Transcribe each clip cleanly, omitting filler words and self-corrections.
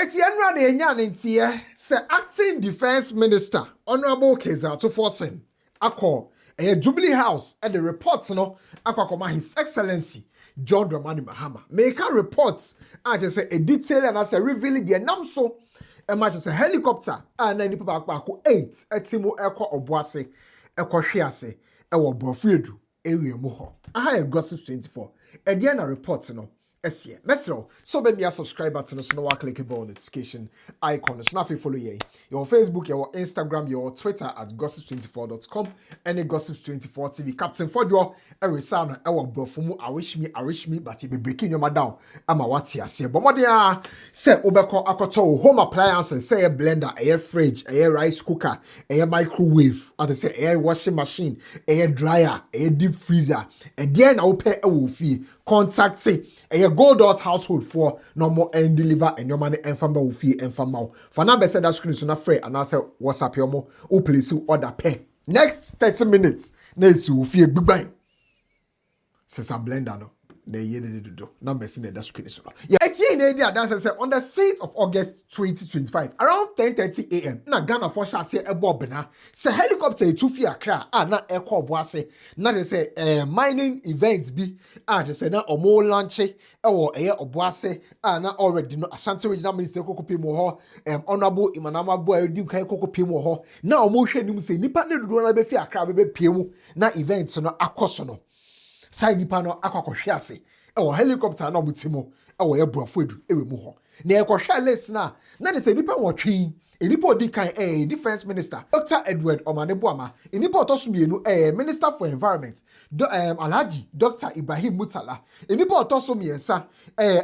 Etienne de Nyantie, say acting defense minister, Honorable Keza to Forsen, Akko, a Jubilee House, and the reports no, Akwa His Excellency John Dramani Mahama. Make a reports, I just say a detail and I say revealing the namso, and much as a helicopter, and then people back 8, a Timo Eko Obuase, Eko Shiase, Ewo Bofredu, area Moho. I have Gossip 24, and then a report no. Yes, Mesro. So be me a subscribe button so no one click the notification icon. So now follow ye. Your Facebook, your Instagram, your Twitter at gossip24.com and the Gossip24 TV. Captain Fodyo, every sound our buffum. I wish me, but he be breaking your down. I'm a what here say. But what they are say Obeko Akoto home appliances, say a blender, a fridge, a rice cooker, a microwave, or they say a washing machine, a dryer, a deep freezer. And then I will pay a fee. Contact a go dot household for no more and deliver and your money and family will fee and family. For now, said that screen is not free and I said, what's up, your mo? Oh, please, you order pay. Next 30 minutes, next you will feel big bang. Says a blender no. Number in the screen. Yeah, it's in idea that's on the 6th of August 2025, around 10:30 a.m. Na Ghana for shall say a bobina. Say helicopter to fear cra, na echo boise. Na they say mining events be just say na omo launch or a boise, na already no Ashanti Regional Minister Kokopi Moho, Honorable Imanama Boy, Dim Kai Kokopi Moho. Now motion him say Nipa ne do na be fear cra be piemu na events no akosono. Sai nipa no akwakohwe ase e helicopter na mutimo e wo ebrofo edu ewemu ho na ekohwe lesna na de se nipa wotwe nipa odi kan defense minister Dr. Edward Omaneboama nipa otosumienu minister for environment Alhaji Dr. Ibrahim Mutala nipa otosumiensa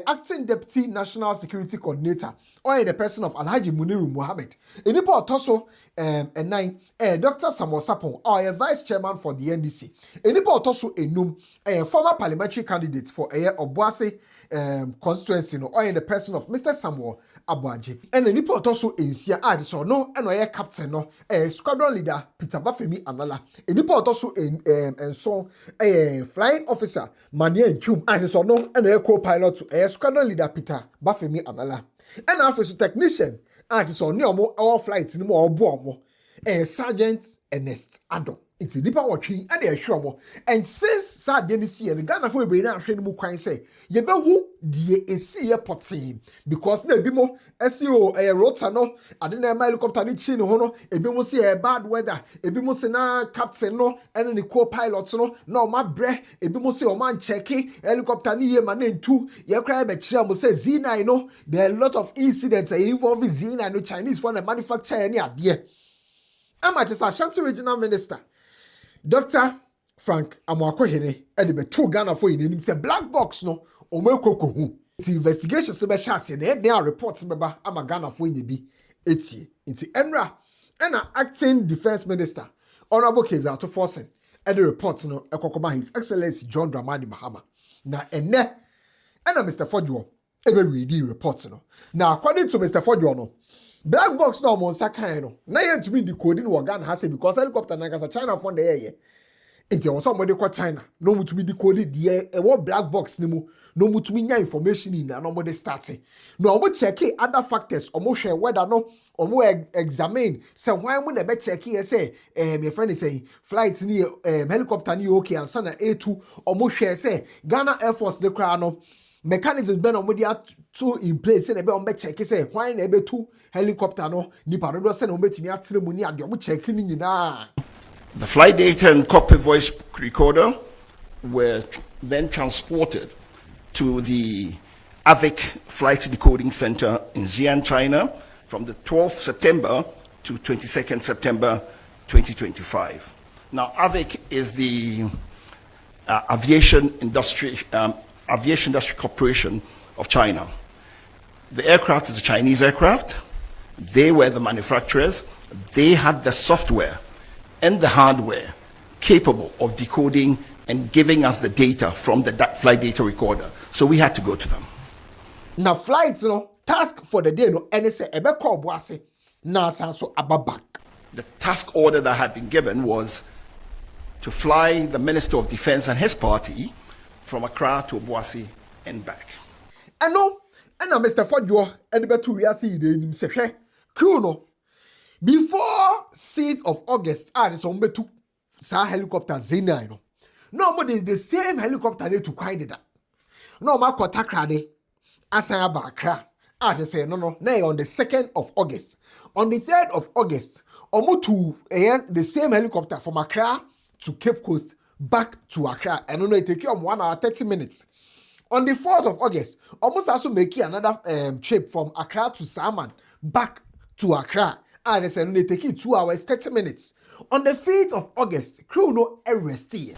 acting deputy national security coordinator or the person of Alhaji Muniru Mohammed nipa otoso nine Dr. Samuel Sapon or vice chairman for the NDC nipa otoso enum former parliamentary candidate for Obuasi constituency no or the person of Mr. Samuel Abuaje and nipa otoso ensia so no and oye captain no squadron leader Peter Bafemi Anala nipa otoso and so flying officer Mania Chum so no and co-pilot to squadron leader Peter Bafemi Anala and officer technician so no more all flights no more obo Sergeant Ernest Addo it's nipa watching and they assure mo and since sad see the Ghana for be na hwe no kwan say ye be hu die esi potin because na bi mo SEO rota no ade na helicopter ni chi no ho no ebi mo say bad weather ebi mo say na captain no and the co-pilot no na o ma bre ebi mo say o man check helicopter ni ye ma na ntu ye cry be kire mo say Z9 no there are a lot of incidents involving Z9 no Chinese for the manufacturer any ade am just Ashanti Regional Minister Dr. Frank Amwakohene and the two Ghana for in say black box no omekoko hu. The investigation se be chance na dey report beba ama Ghana for in bi etie. Nti Enra and acting defense minister Honorable Keza to Forsen and the report no ekokoma His Excellency John Dramani Mahama. Na ene and Mr. Fodjo ebe read the report no. Now according to Mr. Fodjo no black box no mo nsakan no na ye to be decoding wo Ghana ha say because helicopter na kasa China fund dey here enti won somebody call China no mo to be decoded there e wo black box ni mu no mo to be nya information in na no mo dey start no mo check other factors o mo hwe whether no o mo examine say why mo na be check here say my friend is saying flight ni helicopter ni okay and sana A2 o mo hwe say Ghana Air Force the cra no mechanisms ben on media two in place say be on be check say why na be two helicopter no nipa do say na betimi atere mu ni ade o check ni nyina. The flight data and cockpit voice recorder were then transported to the AVIC Flight Decoding Center in Xi'an, China from the 12th September to 22nd September 2025. Now AVIC is the Aviation Industry Corporation of China. The aircraft is a Chinese aircraft. They were the manufacturers. They had the software and the hardware capable of decoding and giving us the data from the flight data recorder. So we had to go to them. Now flights no task for the day no any say ebe call boase na so ababak. The task order that had been given was to fly the Minister of Defense and his party from Accra to Obuasi and back. I know And now Mr. Fodjo, and the better we are seeing him say, crew no. Before 6th of August, there's some better helicopter Zena. No more the same helicopter they to kind that. No more Kotakrade, Asaya Bakra. I just say, no, on the 2nd of August. On the 3rd of August, to the same helicopter from Accra to Cape Coast back to Accra. And it take you 1 hour 30 minutes. On the 4th of August, almost also make another trip from Accra to Salman back to Accra. And they said it take you 2 hours 30 minutes. On the 5th of August, crew no arrested.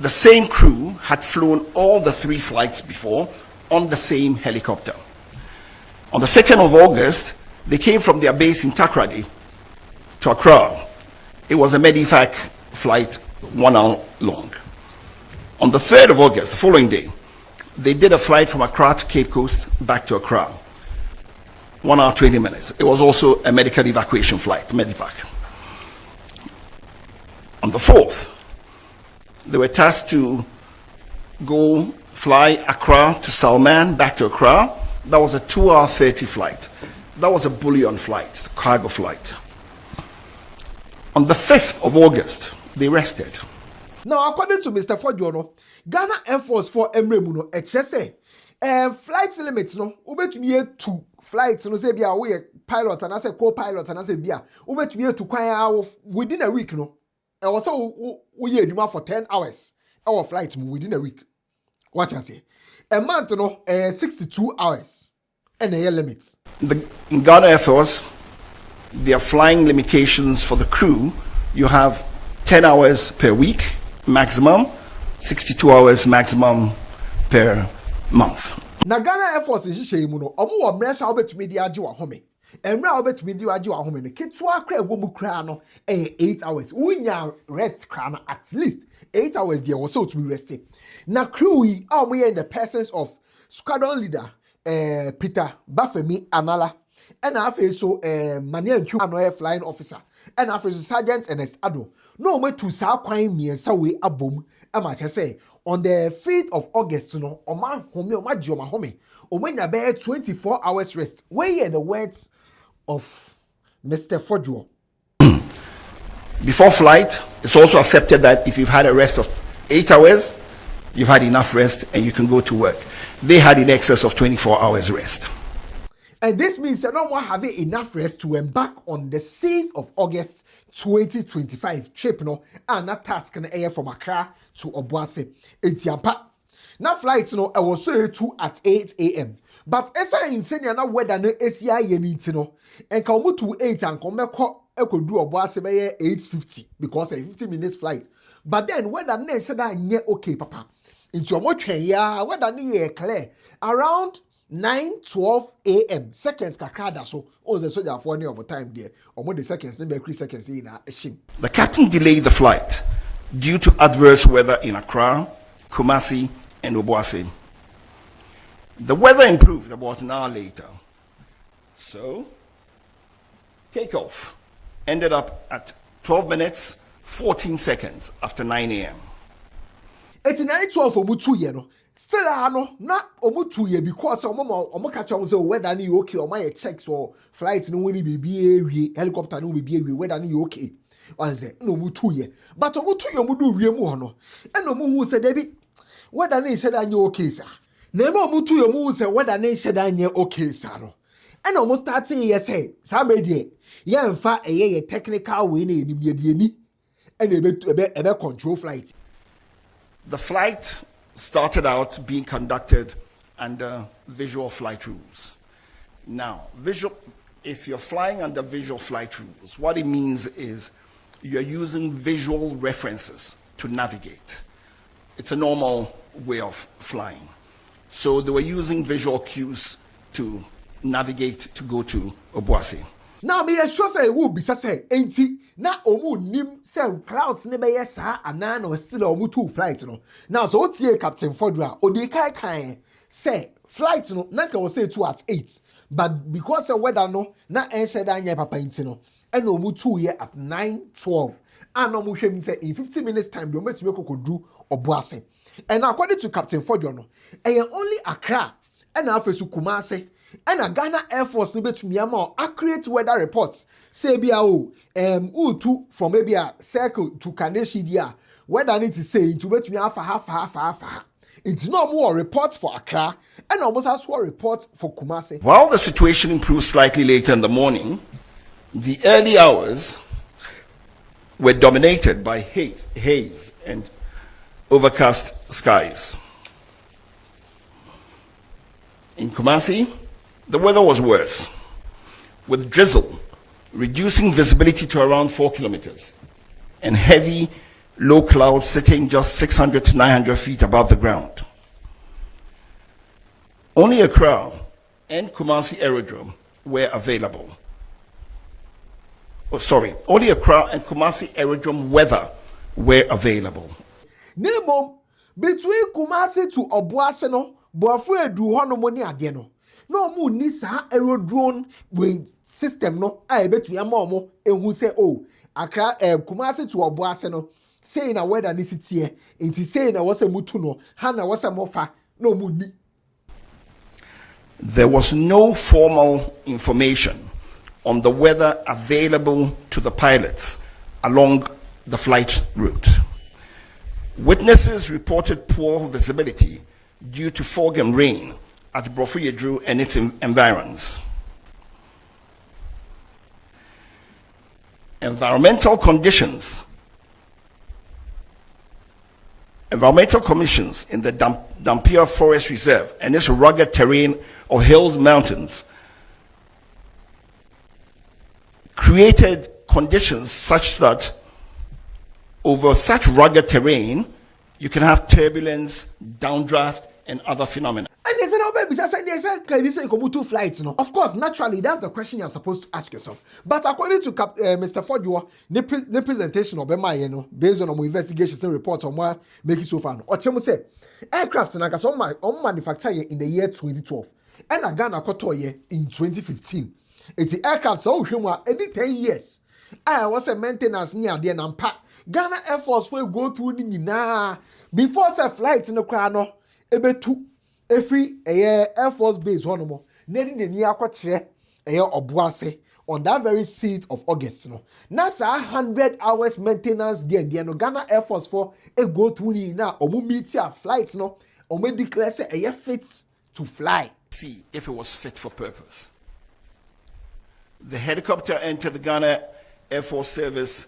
The same crew had flown all the 3 flights before on the same helicopter. On the 2nd of August, they came from their base in Takrady to Accra. It was a Medivac flight 1 hour long. On the 3rd of August, the following day, they did a flight from Accra to Cape Coast back to Accra. 1 hour 20 minutes. It was also a medical evacuation flight, Medivac. On the 4th, they were tasked to go fly Accra to Salman, back to Accra. That was a 2 hour 30 flight. That was a bullion flight, cargo flight. On the 5th of August, they rested. Now, according to Mr. Fodjo, Ghana Air Force for Emremuno, HSA, flight limits, no, ubet me 2 flights, no, say, be a pilot and I say co-pilot and I say, be a ubet me to quite within a week, no. I was so we do for 10 hours. Our flight within a week. What I say? A month, no, 62 hours. And a limit. In Ghana Air Force, their flying limitations for the crew, you have 10 hours per week maximum, 62 hours maximum per month. Na Ghana Air Force is saying, no, omo wa mresha obetumi di age wa home. Emra obetumi di age wa home ne ketwa kra ego mu kra no 8 hours. Unya rest kra na at least 8 hours there was so to be resting. Na crew yi omo in the presence of squadron leader Peter Bafemi Anala and after so Manuel Chu another flying officer and after Sergeant Ernest Ado. No way to sa kwan miensa we abom e say on the 5th of August no oma home oma joma home omenya be 24 hours rest. Where hear the words of Mr. Fodjo. Before flight, it's also accepted that if you've had a rest of 8 hours, you've had enough rest and you can go to work. They had in excess of 24 hours rest. And this means that no one having enough rest to embark on the 6th of August 2025 trip no and that task in the air from Accra to Obuasi. Etiampa. Now flight no I was so to at 8 a.m. But esa insane na weather no esia ye nti no and come to 8 and come back do Obuasi by 8:50 because a 50 minutes flight. But then weather no said that nye okay papa. Into omo twen ya weather no clear around 9:12 a.m. seconds kakada so o the soldier for any of time there omo the seconds no be 3 seconds in a shim. The captain delayed the flight due to adverse weather in Accra, Kumasi and Obuasi. The weather improved about an hour later. So takeoff ended up at 12 minutes 14 seconds after 9 a.m. It's 9:12 omo 2 year no. Still no na omo 2 year because omo catch on say weather ni okay omo ye checks or flight no woni bibi ewie helicopter no bibi ewie weather ni okay. One say no omo 2 year but omo 2 year omo do wie mu ho no. And omo hu say debi weather ni said anya okay sir. Na omo 2 year omo say weather ni said anya okay sir no. And omo starting yes say sa me die ye mfa ye technical way na enim ye die ni and ebe control flight. The flight started out being conducted under visual flight rules. Now, if you're flying under visual flight rules, what it means is you're using visual references to navigate. It's a normal way of flying. So they were using visual cues to navigate to go to Obuasi. Now me sure say wo bisa say enti na omu nim say clouds ne be yesa ana na still omu two flight no. Now so tie Captain Fodra odi kai say flight no na ka say 2 at 8 but because the weather no na ense da anya papa enti no and omu 2 here at 9:12 and omu hwem say in 50 minutes time do metime kokodu Obuasi. And according to Captain Fodra no only Accra and afesu Kumasi And a Ghana Air Force need to Myanmar accurate weather reports. Say be U2 from maybe a circle to Kaneshi dia. Weather need to say into bet me half. It's no more reports for Accra and almost as well reports for Kumasi. While the situation improved slightly later in the morning, the early hours were dominated by haze and overcast skies. In Kumasi, the weather was worse, with drizzle reducing visibility to around 4 kilometers and heavy low clouds sitting just 600 to 900 feet above the ground. Only Accra and Kumasi Aerodrome were available. Only Accra and Kumasi Aerodrome weather were available. Nemo, between Kumasi to Obuase no, Boafre edu hono mo ni ade no. No mu ni sa aerodrome we system no, a betu ya mo ehu se o. Accra Kumasi to Obuase no. Saying a weather ni sitie, inti saying a wasa mutu no, hana wasa mofa, no muni. There was no formal information on the weather available to the pilots along the flight route. Witnesses reported poor visibility due to fog and rain at Brofuyedru and its environs. Environmental commissions in the Dampier Forest Reserve and its rugged terrain of hills, mountains, created conditions such that over such rugged terrain, you can have turbulence, downdraft, and other phenomena. And they said, oh, baby, can you say two flights? No? Of course, naturally, that's the question you're supposed to ask yourself. But according to Mr. Ford, the presentation of Bema, based on our investigations and reports on what make it so far. Or Chemo say, aircrafts and manufactured in the year 2012, and a Ghana Kotoye in 2015. It's the aircraft so human every 10 years. I was a maintenance near the Nampa. Ghana Air Force will go through the before say flights in the Krano. Ebe two every Air Force base one more. Netting the near quarter Obuase on that very 6th of August. No, NASA 100 hours maintenance again. The Ghana Air Force for a go through now or meet your flights no or may declare say a fits to fly. See if it was fit for purpose. The helicopter entered the Ghana Air Force service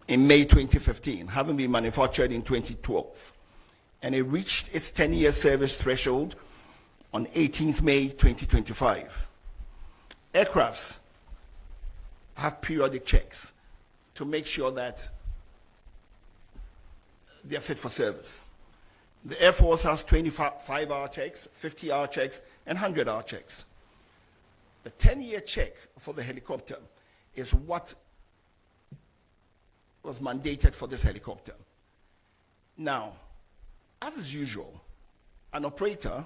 in May 2015, having been manufactured in 2012. And it reached its 10-year service threshold on 18th May 2025. Aircrafts have periodic checks to make sure that they're fit for service. The Air Force has 25-hour checks, 50-hour checks, and 100-hour checks. The 10-year check for the helicopter is what was mandated for this helicopter. Now, as is usual, an operator,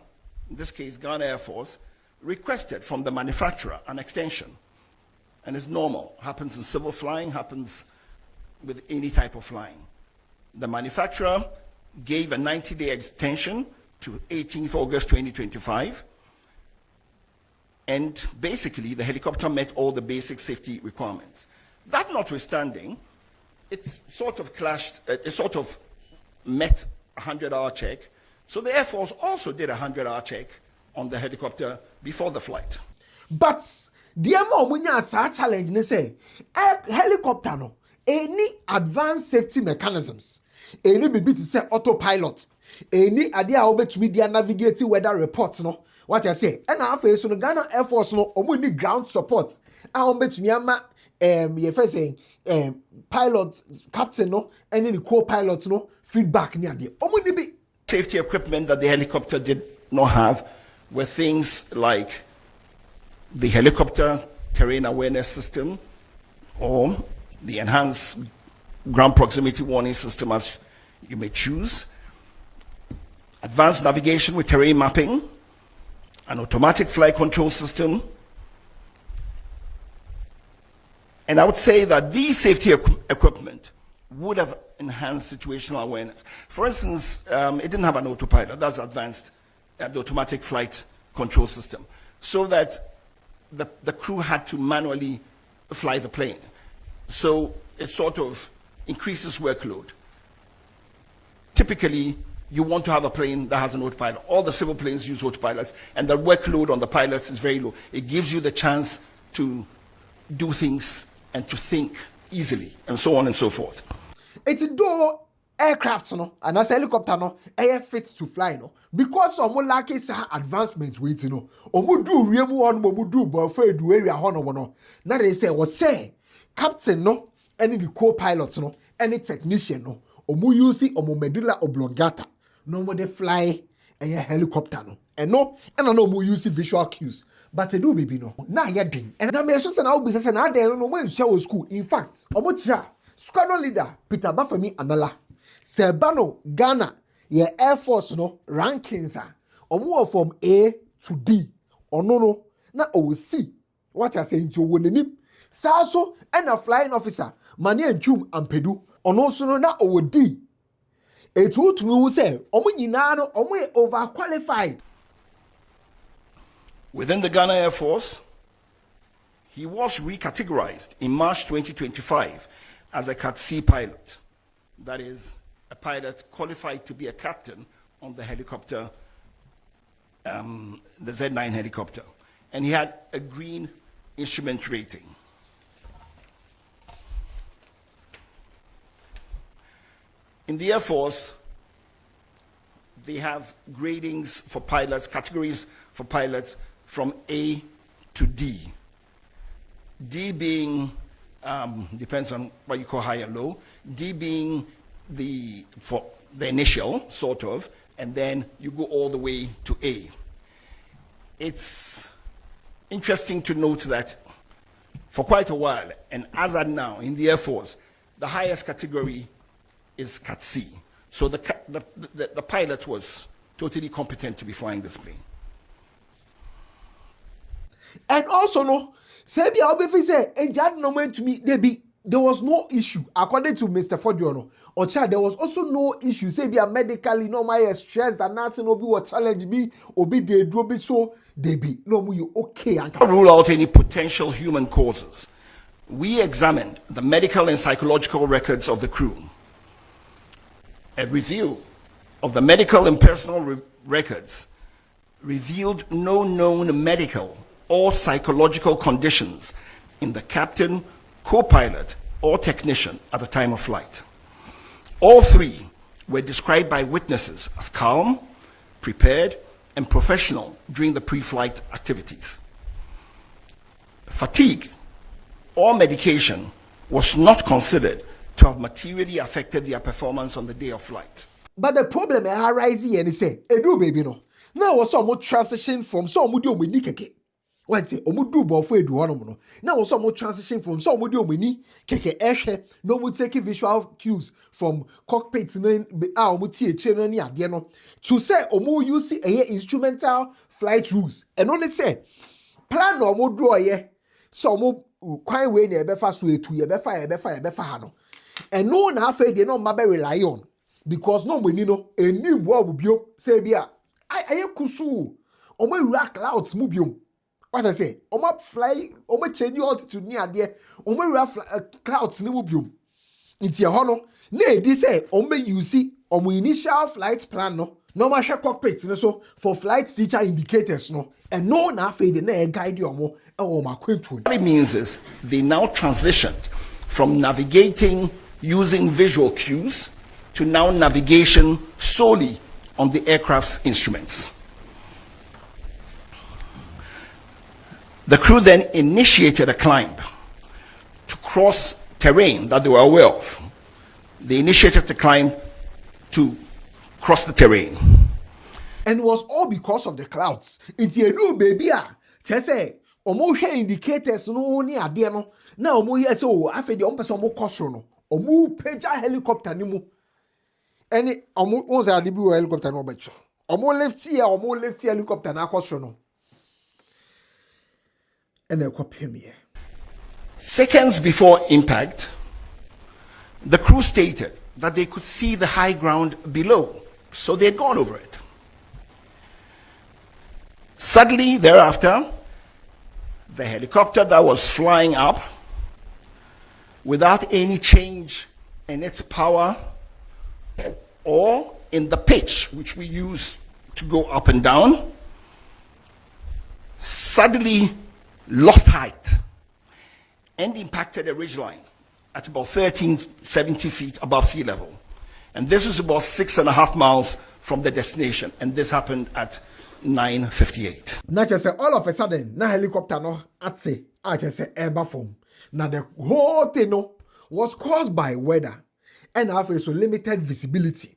in this case Ghana Air Force, requested from the manufacturer an extension. And it's normal, happens in civil flying, happens with any type of flying. The manufacturer gave a 90-day extension to 18th August 2025. And basically, the helicopter met all the basic safety requirements. That notwithstanding, it sort of clashed, it sort of met a 100-hour check. So the Air Force also did a 100-hour check on the helicopter before the flight. But the amount challenge, they say, helicopter no, any advanced safety mechanisms, any baby to say autopilot, any idea how to media navigating weather reports no. What I say, and I face so the Ghana Air Force no, only ground support. I bet me you first saying pilot, captain no, and then the co-pilot no feedback near the only be safety equipment that the helicopter did not have were things like the helicopter terrain awareness system or the enhanced ground proximity warning system, as you may choose, advanced navigation with terrain mapping, an automatic flight control system. And I would say that these safety equipment would have enhanced situational awareness. For instance, it didn't have an autopilot. That's advanced, the automatic flight control system. So that the crew had to manually fly the plane. So it sort of increases workload. Typically, you want to have a plane that has an autopilot. All the civil planes use autopilots, and the workload on the pilots is very low. It gives you the chance to do things and to think easily, and so on and so forth. It's do aircraft no, and as helicopter no, air fit to fly no, because omo lack is advancement wait no. Omo do riemu on omo do boyfriend do area hono no. Na they say captain no, any the co-pilot no, any technician no, omo use omo medulla oblongata. No more they fly a helicopter no. And no, and I know more use visual cues. But I do baby no. Now you're ding. And I may just an out business and I don't know when you school. In fact, Omocha, squadron leader, Peter Bafemi Anala. Sebano, Ghana, your Air Force no rankings are more from A to D. Or no. Now we see what I say to winning. Saso and a flying officer, Mani and Jum and Pedu. Or also now over D. It would mean say, Omunino, Omu overqualified. Within the Ghana Air Force, he was recategorized in March 2025 as a Cat C pilot. That is, a pilot qualified to be a captain on the helicopter, the Z9 helicopter. And he had a green instrument rating. In the Air Force, they have gradings for pilots, categories for pilots from A to D. D being, depends on what you call high and low, D being for the initial, sort of, and then you go all the way to A. It's interesting to note that for quite a while, and as at now in the Air Force, the highest category is Cat C. So the pilot was totally competent to be flying this plane. And also no, Sebi Obefi say, and that no meant to me, there was no issue according to Mr. Fodiono. Or child, there was also no issue. Sebi a medically no my stress that nothing will be what challenge me or be they do be so they be no you okay. Rule out any potential human causes. We examined the medical and psychological records of the crew. A review of the medical and personal records revealed no known medical or psychological conditions in the captain, co-pilot, or technician at the time of flight. All three were described by witnesses as calm, prepared, and professional during the pre-flight activities. Fatigue or medication was not considered to have materially affected their performance on the day of flight. But the problem arises and say, "Edu baby no." Now was some transition from some do omini keke. One say omudu bofo edu hono no. Now was some transition from some do omini keke ehwe no mu take visual cues from cockpit no omu tie eche no ni ade no to say omu use instrumental flight rules. And only say plan no omu do oye so omu kwan we na ebefa so etu ebefa ha no. And no na afa dey no maba rely on because no money no eni bo obubio say bia aye kusu omo ura clouds mu biom what I say omo fly omo change altitude ni ade omo ura clouds ni mu biom nti e ho no na edi say omo use omo initial flight plan no normal share cockpit no so for flight feature indicators no and no na afa dey na guide omo e wo makwentu. What it means is they now transitioned from navigating using visual cues to now navigation solely on the aircraft's instruments. The crew then initiated a climb to cross terrain that they were aware of. They initiated the climb to cross the terrain. And it was all because of the clouds. It's a new baby. Say, omo indicators no ni ade no. Now omo here say oh afi de omo person omo kosoro no. Omo peja helicopter ni mu. Any omo won say ade bi wo helicopter no becho. Omo left helicopter na kosoro no. And they copy me. Seconds before impact, the crew stated that they could see the high ground below, so they had gone over it. Suddenly thereafter, the helicopter that was flying up without any change in its power or in the pitch which we use to go up and down, suddenly lost height and impacted a ridgeline at about 1370 feet above sea level. And this was about 6.5 miles from the destination. And this happened at 9:58. Na just say all of a sudden, na helicopter no ate, I just say air form. Now the whole thing no was caused by weather and have so limited visibility.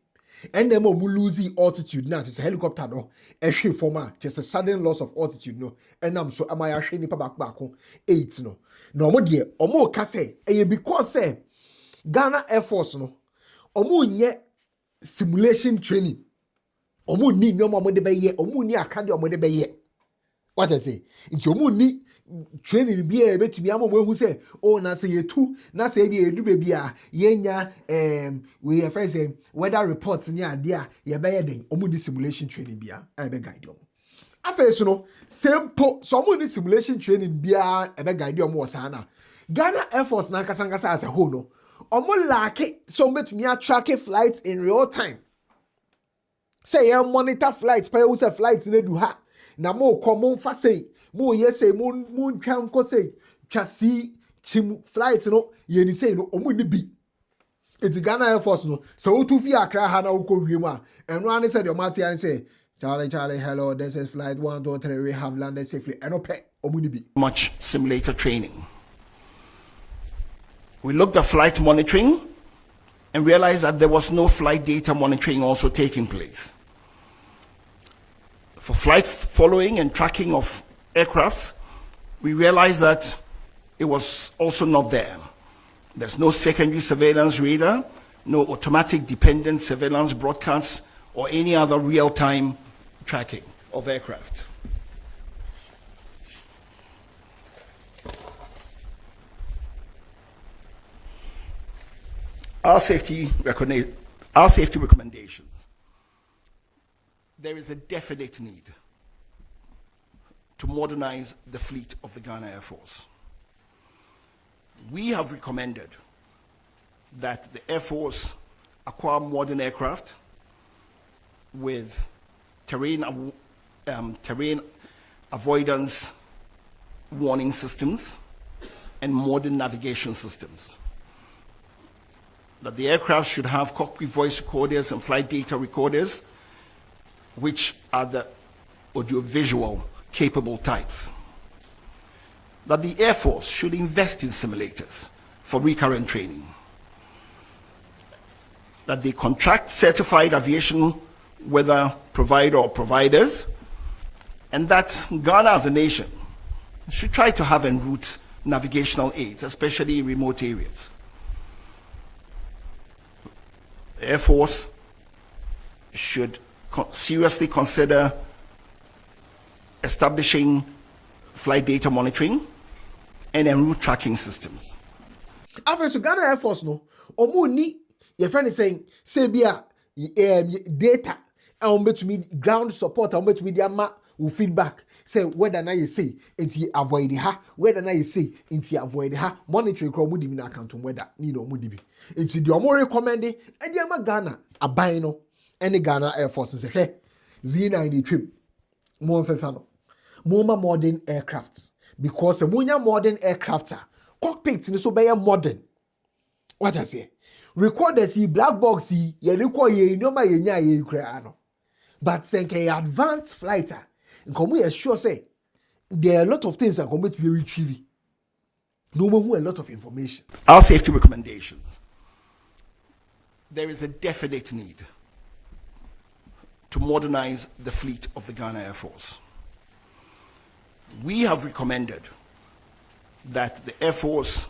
And then we losing altitude now. Just a helicopter no, a shape former, just a sudden loss of altitude no. And I'm so am I actually back 8 no. No more dear, or more kase, and because say Ghana Air Force no, or more yet simulation training. Omu ni no more de beye, omu ni akadi omo de beye. What I say? It's omu ni training be a bit to be amo who say, oh, na say ye two, na say be a do baby yenya we are friends weather reports near dear ye beye den omu ni simulation training bia I be guide you. Afa so no simple so omu ni simulation training bia e be guide you was ana. Ghana Air Force na kasangasa as a whole no. Omu like so metumi track flights in real time. Say you monitor flights, pay who say flights ne do ha. Na mo common fa say, mo yes say mo twan ko say, chasi chim flights no ye ni say no omu ni bi. It's Ghana Air Force no. So to fi Accra ha na uko wi ma. And one said your mate and say, Charlie, hello, this is flight 1, 2, 3, we have landed safely. And ope omu ni bi. Much simulator training. We looked at flight monitoring and realized that there was no flight data monitoring also taking place. For flight following and tracking of aircrafts, we realized that it was also not there. There's no secondary surveillance radar, no automatic dependent surveillance broadcasts, or any other real-time tracking of aircraft. Our safety recommendations. There is a definite need to modernize the fleet of the Ghana Air Force. We have recommended that the Air Force acquire modern aircraft with terrain avoidance warning systems and modern navigation systems. That the aircraft should have cockpit voice recorders and flight data recorders, which are the audiovisual capable types. That the Air Force should invest in simulators for recurrent training. That they contract certified aviation weather provider or providers, and that Ghana as a nation should try to have en route navigational aids, especially in remote areas. The Air Force should seriously consider establishing flight data monitoring and en route tracking systems. After so Ghana Air Force no, omu ni your friend is saying say bia data and to me ground support and to me their feedback say whether na you say inti avoid ha whether na you say inti avoid ha monitoring kro mudi na account whether ni no mudi bi inti the omo recommend e dia ma Ghana aban no any Ghana Air Force say he Z9 ni twem mo nsesa no mo ma modern aircrafts because mo nya modern aircraft cockpit ni so be modern. What I say recorders black box ye record ye no ma ye nya ye kra no but senke advanced flighter come we sure say there are a lot of things that come to be retrieved. No more a lot of information. Our safety recommendations. There is a definite need to modernize the fleet of the Ghana Air Force. We have recommended that the Air Force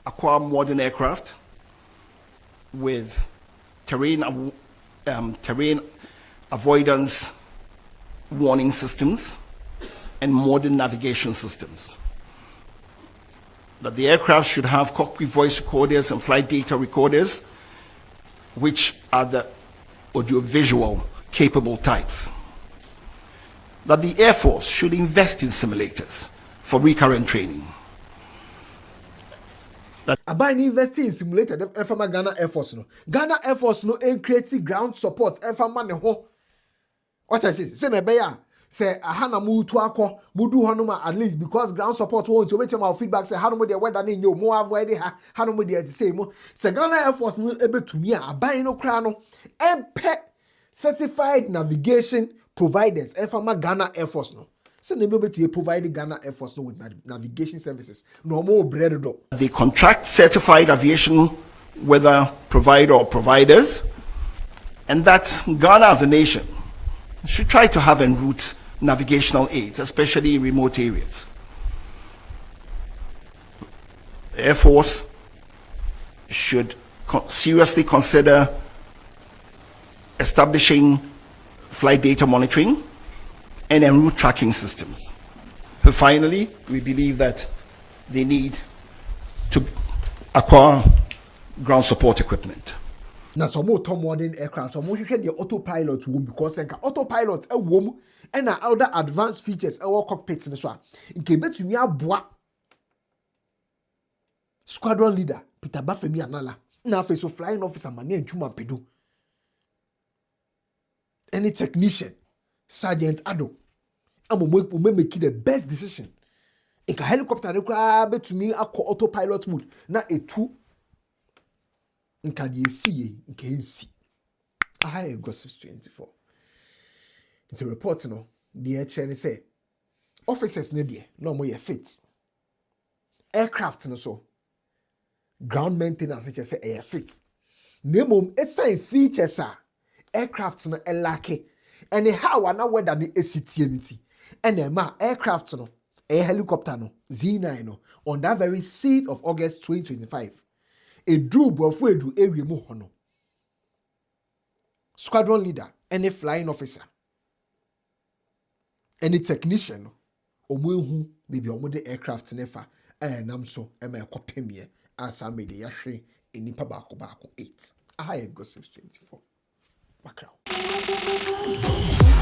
acquire modern aircraft with terrain avoidance warning systems and modern navigation systems. That the aircraft should have cockpit voice recorders and flight data recorders, which are the audiovisual capable types. That the Air Force should invest in simulators for recurrent training. Abai investing in simulated FMA Ghana Air Force no. Ghana Air Force no create ground support FMA ne ho. What I say na beya say ahana mu to akọ mu du honoma at least because ground support won't to make my feedback say how no dey weather na nyo mo avoid how no dey say mo say Ghana Air Force no ebetumi a abai no kra no empe certified navigation providers FMA Ghana Air Force no. So they be able to provide Ghana Air Force no with navigation services. No more bread do. They contract certified aviation weather provider or providers, and that Ghana as a nation should try to have en route navigational aids, especially in remote areas. The Air Force should seriously consider establishing flight data monitoring and en route tracking systems. And finally, we believe that they need to acquire ground support equipment. Now, some more modern aircraft, some more the autopilot womb because autopilot a womb and other advanced features our cockpits in the swamp. In Quebec, to me, a bois squadron leader Peter Bafemi Anala. Now, face of flying officer Mani and Chuma Pedu. Any technician. Sergeant Ado, I'm going make the best decision. A helicopter require to me a autopilot mode. Now a two. In can you see? In can see? I gossip 24. Into report no. The HN say officers no more fit. Aircraft no so. Ground maintenance which say air fit. Nemo assign features aircraft no elake. And how I know whether the ACT and ma aircraft no a helicopter no Z9 no on that very 6th of August 2025 a drew before do area mo hono squadron leader any flying officer any technician omo maybe omo the aircraft nefa nam so e ma ekopemie asa me de yahwe enipa baako 8 aha gossips 24 Magraheb.